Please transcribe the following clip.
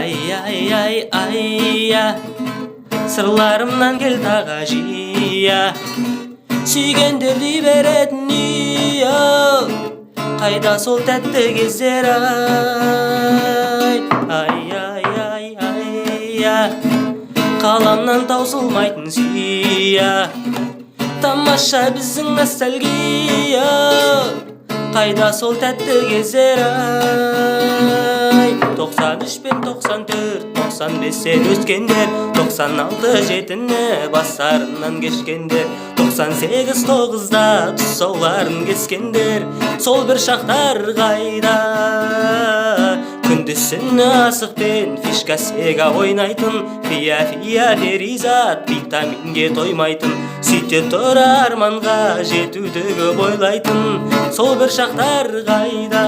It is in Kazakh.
Ай, ай, ай, ай, сырларымнан кел тага жия. Сүйгендерди беретін үй, қайда сол тәтті кездер, ай. Ай, ай, ай, ай, қаламнан таусылмайтын сүйя. Тамаша біздің ностальгия, қайда сол тәтті кездер, ай. 93 пен 94, 95-тен өткендер, 96 жетіні бастарынан кешкендер, 98-9-да тұсауларын кескендер. Сол бір шақтар қайда, күндізсін асық пен фишка сега ойнайтын, фия перизат витаминге тоймайтын, сөйте тұр арманға жетуді көп ойлайтын. Сол бір шақтар қайда.